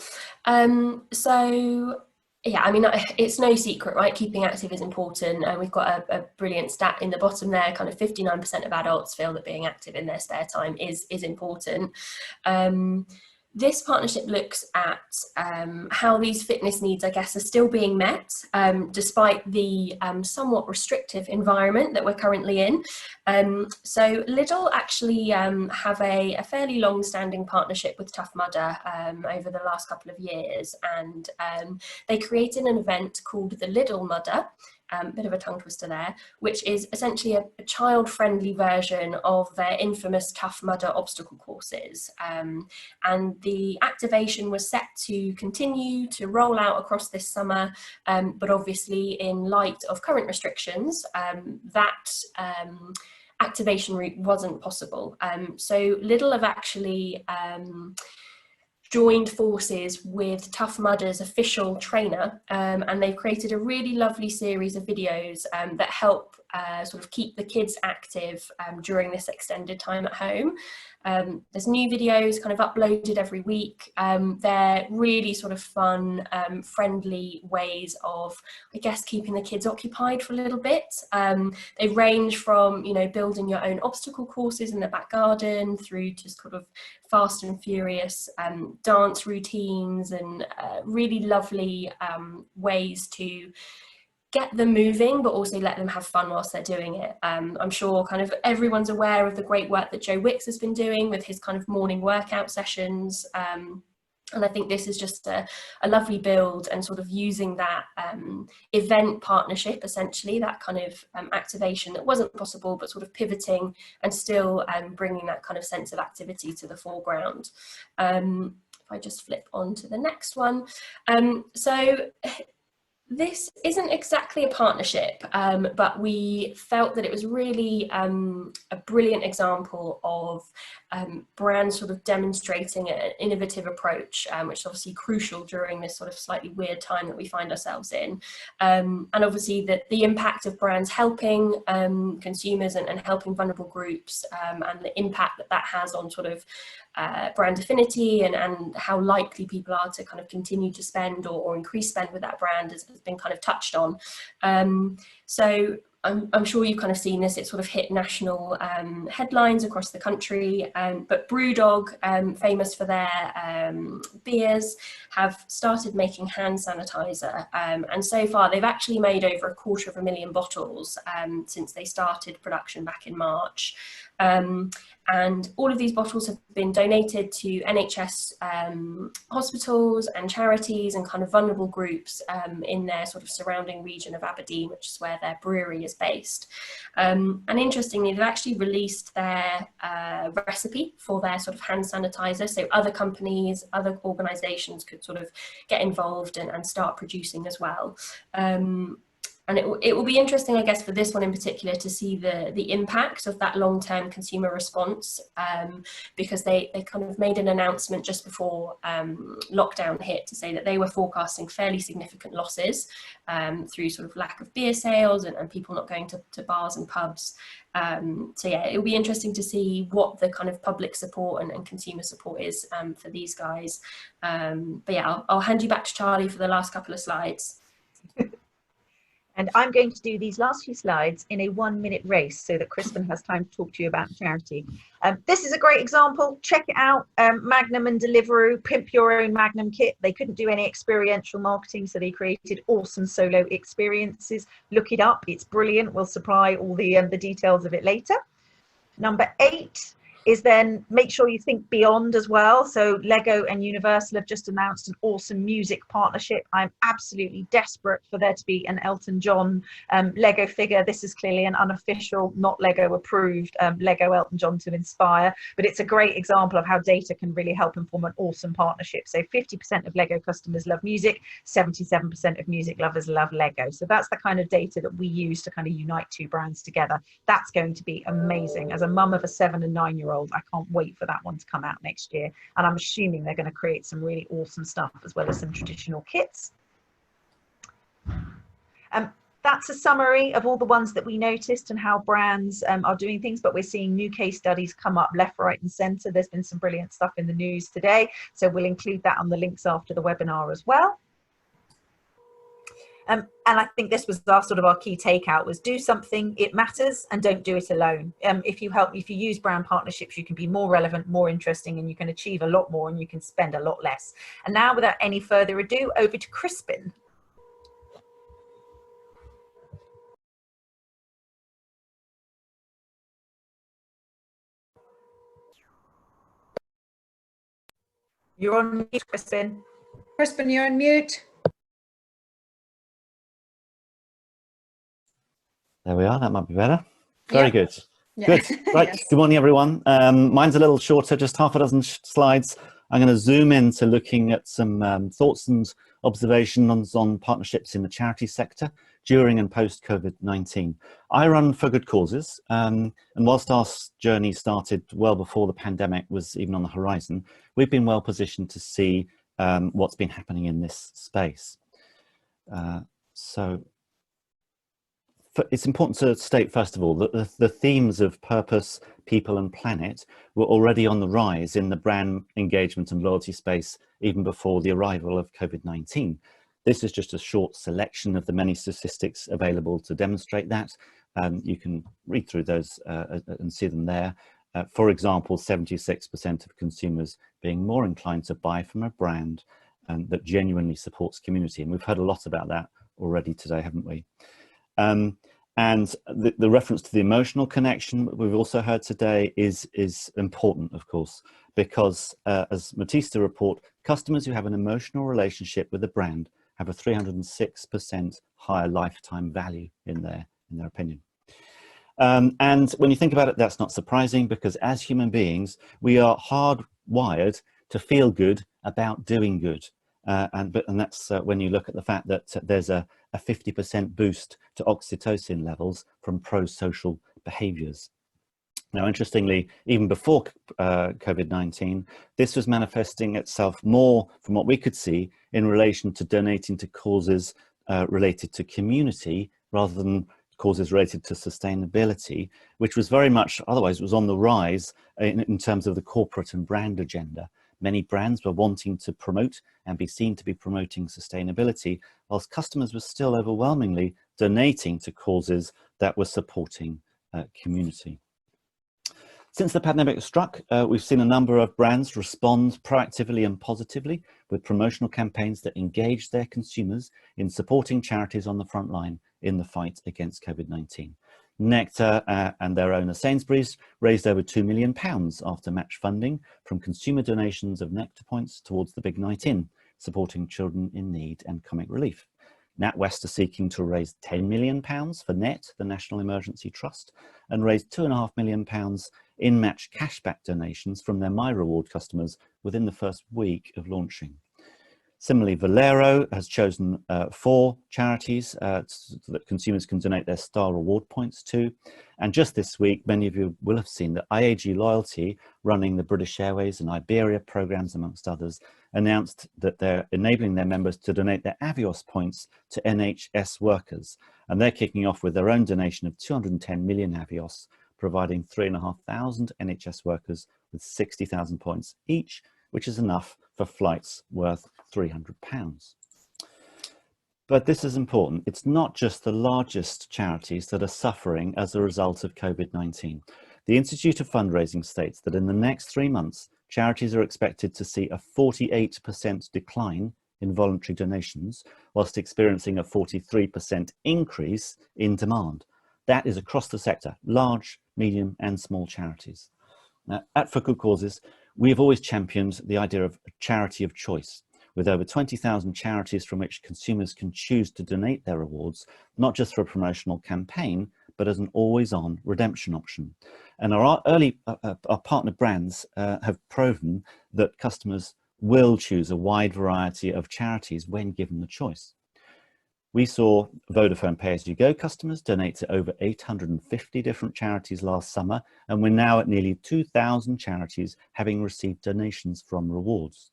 So yeah, I mean, it's no secret, right? Keeping active is important, and we've got a brilliant stat in the bottom there. Kind of 59% of adults feel that being active in their spare time is important. This partnership looks at how these fitness needs, I guess, are still being met despite the somewhat restrictive environment that we're currently in. So Lidl actually have a fairly long-standing partnership with Tough Mudder over the last couple of years, and they created an event called the Lidl Mudder. Bit of a tongue twister there, which is essentially a child-friendly version of their infamous Tough Mudder obstacle courses. And the activation was set to continue to roll out across this summer, but obviously in light of current restrictions, that activation route wasn't possible. So Lidl have actually joined forces with Tough Mudder's official trainer, and they've created a really lovely series of videos that help sort of keep the kids active during this extended time at home. There's new videos kind of uploaded every week. They're really sort of fun, friendly ways of, I guess, keeping the kids occupied for a little bit. They range from, you know, building your own obstacle courses in the back garden through to sort of fast and furious dance routines and really lovely ways to get them moving, but also let them have fun whilst they're doing it. I'm sure kind of everyone's aware of the great work that Joe Wicks has been doing with his kind of morning workout sessions. And I think this is just a lovely build, and sort of using that event partnership, essentially, that kind of activation that wasn't possible, but sort of pivoting and still bringing that kind of sense of activity to the foreground. If I just flip on to the next one. So this isn't exactly a partnership, but we felt that it was really a brilliant example of brands sort of demonstrating an innovative approach, which is obviously crucial during this sort of slightly weird time that we find ourselves in. And obviously the impact of brands helping consumers and helping vulnerable groups, and the impact that has on sort of brand affinity and how likely people are to kind of continue to spend or increase spend with that brand has been kind of touched on. So I'm sure you've kind of seen this. It sort of hit national headlines across the country, but Brewdog, famous for their beers, have started making hand sanitizer, and so far they've actually made over 250,000 bottles since they started production back in March. And all of these bottles have been donated to NHS hospitals and charities and kind of vulnerable groups in their sort of surrounding region of Aberdeen, which is where their brewery is based. And interestingly, they've actually released their recipe for their sort of hand sanitizer, so other companies, other organisations could sort of get involved and start producing as well. And it will be interesting, I guess, for this one in particular to see the impact of that long-term consumer response, because they kind of made an announcement just before lockdown hit to say that they were forecasting fairly significant losses through sort of lack of beer sales and people not going to bars and pubs. So yeah, it'll be interesting to see what the kind of public support and consumer support is for these guys. But yeah, I'll hand you back to Charlie for the last couple of slides. And I'm going to do these last few slides in a 1-minute race so that Crispin has time to talk to you about charity. This is a great example. Check it out. Magnum and Deliveroo, pimp your own Magnum kit. They couldn't do any experiential marketing, so they created awesome solo experiences. Look it up. It's brilliant. We'll supply all the details of it later. Number 8 is then make sure you think beyond as well. So Lego and Universal have just announced an awesome music partnership. I'm absolutely desperate for there to be an Elton John Lego figure. This is clearly an unofficial, not Lego approved Lego Elton John to inspire, but it's a great example of how data can really help inform an awesome partnership. So 50% of Lego customers love music, 77% of music lovers love Lego. So that's the kind of data that we use to kind of unite two brands together. That's going to be amazing. As a mum of a 7- and 9-year-old, I can't wait for that one to come out next year. And I'm assuming they're going to create some really awesome stuff as well as some traditional kits. That's a summary of all the ones that we noticed and how brands are doing things, but we're seeing new case studies come up left, right and centre. There's been some brilliant stuff in the news today, so we'll include that on the links after the webinar as well. And I think this was our key takeout was do something, it matters, and don't do it alone. If you use brand partnerships, you can be more relevant, more interesting, and you can achieve a lot more and you can spend a lot less. And now, without any further ado, over to Crispin. You're on mute, Crispin. Crispin, you're on mute. There we are, that might be better. Very good. Yeah. Good. Right, Yes. Good morning, everyone. Mine's a little shorter, just half a dozen slides. I'm going to zoom into looking at some thoughts and observations on partnerships in the charity sector during and post COVID-19. I run for good causes, and whilst our journey started well before the pandemic was even on the horizon, we've been well positioned to see what's been happening in this space. It's important to state, first of all, that the themes of purpose, people and planet were already on the rise in the brand engagement and loyalty space even before the arrival of COVID-19. This is just a short selection of the many statistics available to demonstrate that. You can read through those and see them there. For example, 76% of consumers being more inclined to buy from a brand that genuinely supports community. And we've heard a lot about that already today, haven't we? And the reference to the emotional connection we've also heard today is important, of course, because as Matista report, customers who have an emotional relationship with a brand have a 306% higher lifetime value in their opinion. And when you think about it, that's not surprising, because as human beings, we are hardwired to feel good about doing good. And that's when you look at the fact that there's a 50% boost to oxytocin levels from pro-social behaviors. Now, interestingly, even before COVID-19, this was manifesting itself more, from what we could see, in relation to donating to causes related to community rather than causes related to sustainability, which was very much, otherwise it was on the rise in terms of the corporate and brand agenda. Many brands were wanting to promote and be seen to be promoting sustainability, whilst customers were still overwhelmingly donating to causes that were supporting community. Since the pandemic struck, we've seen a number of brands respond proactively and positively with promotional campaigns that engage their consumers in supporting charities on the front line in the fight against COVID-19. Nectar and their owner Sainsbury's raised over £2 million after match funding from consumer donations of Nectar points towards the Big Night In, supporting children in need and comic relief. NatWest are seeking to raise £10 million for NET, the National Emergency Trust, and raise £2.5 million in match cashback donations from their My Reward customers within the first week of launching. Similarly, Valero has chosen 4 charities so that consumers can donate their Star Reward points to. And just this week, many of you will have seen that IAG Loyalty, running the British Airways and Iberia programs, amongst others, announced that they're enabling their members to donate their Avios points to NHS workers. And they're kicking off with their own donation of 210 million Avios, providing 3,500 NHS workers with 60,000 points each, which is enough for flights worth £300. But this is important. It's not just the largest charities that are suffering as a result of COVID-19. The Institute of Fundraising states that in the next 3 months, charities are expected to see a 48% decline in voluntary donations, whilst experiencing a 43% increase in demand. That is across the sector, large, medium and small charities. Now, at For Good Causes, we have always championed the idea of a charity of choice, with over 20,000 charities from which consumers can choose to donate their rewards, not just for a promotional campaign, but as an always-on redemption option. And our partner brands have proven that customers will choose a wide variety of charities when given the choice. We saw Vodafone pay-as-you-go customers donate to over 850 different charities last summer, and we're now at nearly 2,000 charities having received donations from rewards.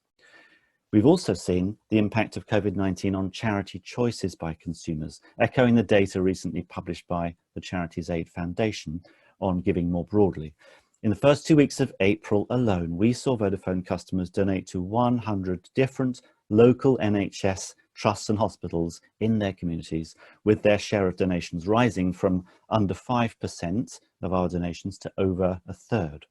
We've also seen the impact of COVID-19 on charity choices by consumers, echoing the data recently published by the Charities Aid Foundation on giving more broadly. In the first 2 weeks of April alone, we saw Vodafone customers donate to 100 different local NHS trusts and hospitals in their communities, with their share of donations rising from under 5% of our donations to over a third.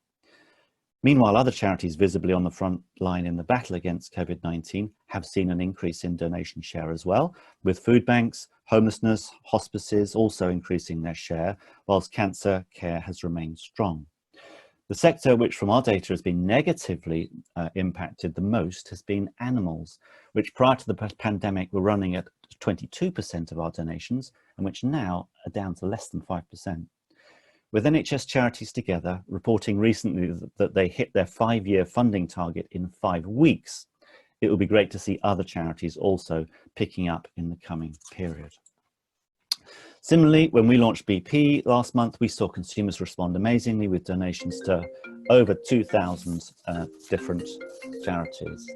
Meanwhile, other charities visibly on the front line in the battle against COVID-19 have seen an increase in donation share as well, with food banks, homelessness, hospices also increasing their share, whilst cancer care has remained strong. The sector which from our data has been negatively impacted the most has been animals, which prior to the pandemic were running at 22% of our donations, and which now are down to less than 5%. With NHS charities together reporting recently that they hit their 5-year funding target in 5 weeks, it will be great to see other charities also picking up in the coming period. Similarly, when we launched BP last month, we saw consumers respond amazingly with donations to over 2,000 different charities.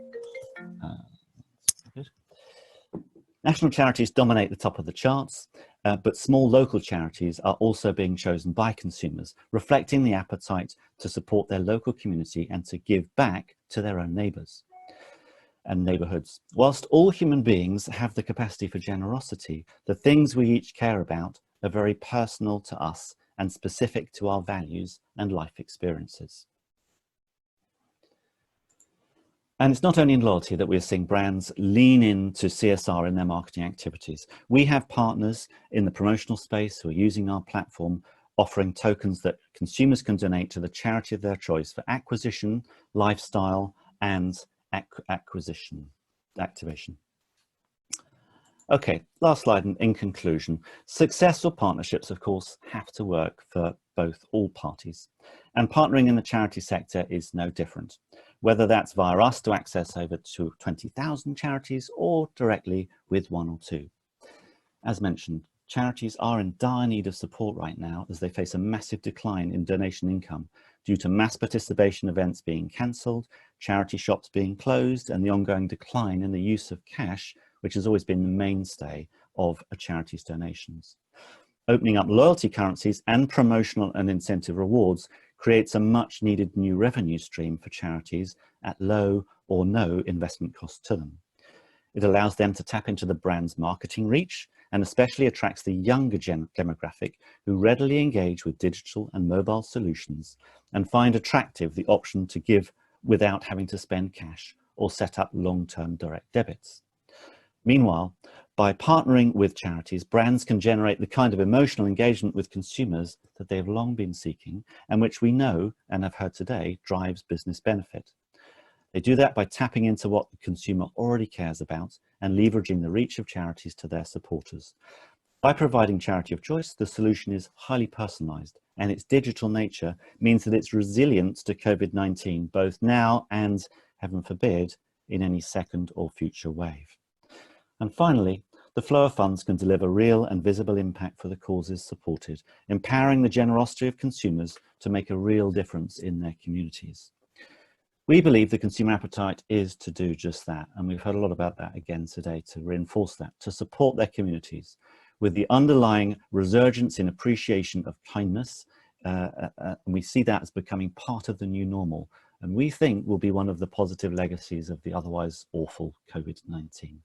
National charities dominate the top of the charts, but small local charities are also being chosen by consumers, reflecting the appetite to support their local community and to give back to their own neighbours and neighbourhoods. Whilst all human beings have the capacity for generosity, the things we each care about are very personal to us and specific to our values and life experiences. And it's not only in loyalty that we're seeing brands lean into CSR in their marketing activities. We have partners in the promotional space who are using our platform, offering tokens that consumers can donate to the charity of their choice for acquisition, lifestyle, and activation. Okay, last slide. In conclusion, successful partnerships, of course, have to work for all parties. And partnering in the charity sector is no different, whether that's via us to access over 20,000 charities or directly with 1 or 2. As mentioned, charities are in dire need of support right now as they face a massive decline in donation income due to mass participation events being cancelled, charity shops being closed, and the ongoing decline in the use of cash, which has always been the mainstay of a charity's donations. Opening up loyalty currencies and promotional and incentive rewards creates a much needed new revenue stream for charities at low or no investment cost to them. It allows them to tap into the brand's marketing reach and especially attracts the younger demographic who readily engage with digital and mobile solutions and find attractive the option to give without having to spend cash or set up long-term direct debits. Meanwhile, by partnering with charities, brands can generate the kind of emotional engagement with consumers that they have long been seeking and which we know and have heard today drives business benefit. They do that by tapping into what the consumer already cares about and leveraging the reach of charities to their supporters. By providing charity of choice, the solution is highly personalised, and its digital nature means that it's resilient to COVID-19, both now and, heaven forbid, in any second or future wave. And finally, the flow of funds can deliver real and visible impact for the causes supported, empowering the generosity of consumers to make a real difference in their communities. We believe the consumer appetite is to do just that, and we've heard a lot about that again today to reinforce that, to support their communities with the underlying resurgence in appreciation of kindness. And we see that as becoming part of the new normal, and we think will be one of the positive legacies of the otherwise awful COVID-19.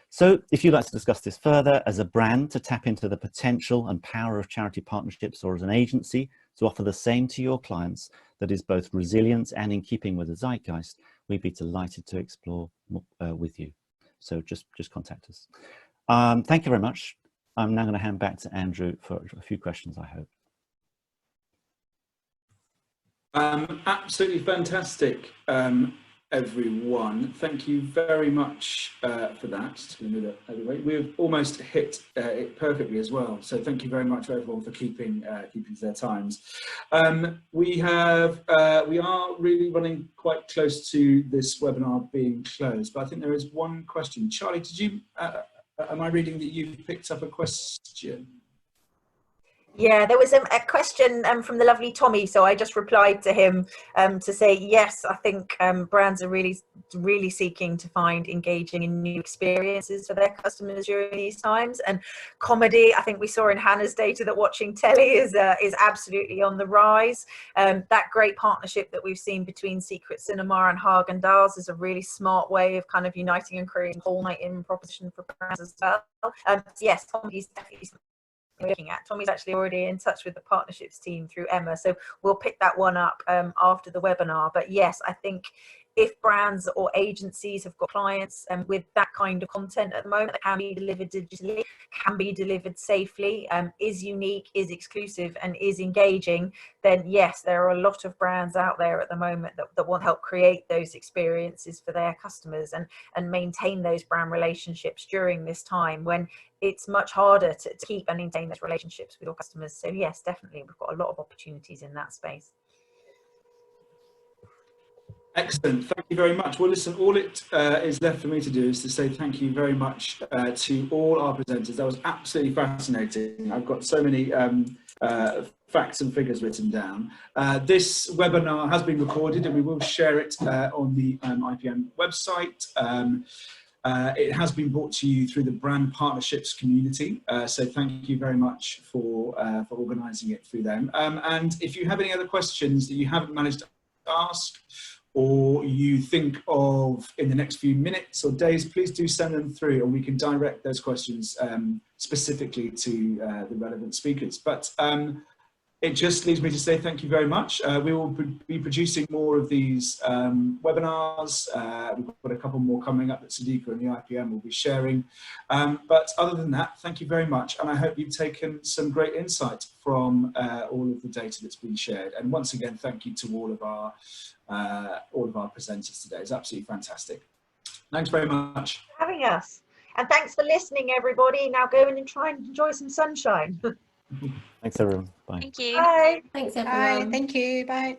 So if you'd like to discuss this further as a brand to tap into the potential and power of charity partnerships, or as an agency to offer the same to your clients that is both resilient and in keeping with the zeitgeist, we'd be delighted to explore with you. So just contact us. Thank you very much. I'm now going to hand back to Andrew for a few questions, I hope. Absolutely fantastic, everyone. Thank you very much for that. We've almost hit it perfectly as well. So thank you very much everyone for keeping to their times. We are really running quite close to this webinar being closed, but I think there is one question. Charlie, did you? Am I reading that you've picked up a question? Yeah, there was a question from the lovely Tommy, so I just replied to him to say yes. I think brands are really seeking to find engaging and new experiences for their customers during these times. And comedy, I think we saw in Hannah's data that watching telly is absolutely on the rise. That great partnership that we've seen between Secret Cinema and Haagen-Dazs is a really smart way of kind of uniting and creating a whole night in proposition for brands as well. Yes, Tommy's definitely looking at. Tommy's actually already in touch with the partnerships team through Emma, so we'll pick that one up after the webinar. But yes, I think if brands or agencies have got clients with that kind of content at the moment that can be delivered digitally, can be delivered safely, is unique, is exclusive and is engaging, then yes, there are a lot of brands out there at the moment that want to help create those experiences for their customers and maintain those brand relationships during this time when it's much harder to keep and maintain those relationships with your customers. So yes, definitely, we've got a lot of opportunities in that space. Excellent, thank you very much. Well, listen, all it is left for me to do is to say thank you very much to all our presenters. That was absolutely fascinating. I've got so many facts and figures written down. This webinar has been recorded and we will share it on the IPM website. It has been brought to you through the brand partnerships community, so thank you very much for organising it through them. And if you have any other questions that you haven't managed to ask, or you think of in the next few minutes or days, please do send them through and we can direct those questions specifically to the relevant speakers. But it just leaves me to say thank you very much. We will be producing more of these webinars. We've got a couple more coming up that Sadiqa and the IPM will be sharing. But other than that, thank you very much. And I hope you've taken some great insight from all of the data that's been shared. And once again, thank you to all of our presenters today. It's absolutely fantastic. Thanks very much for having us. And thanks for listening, everybody. Now go in and try and enjoy some sunshine. Thanks, everyone. Bye. Thank you. Bye. Thanks, everyone. Bye. Thank you. Bye.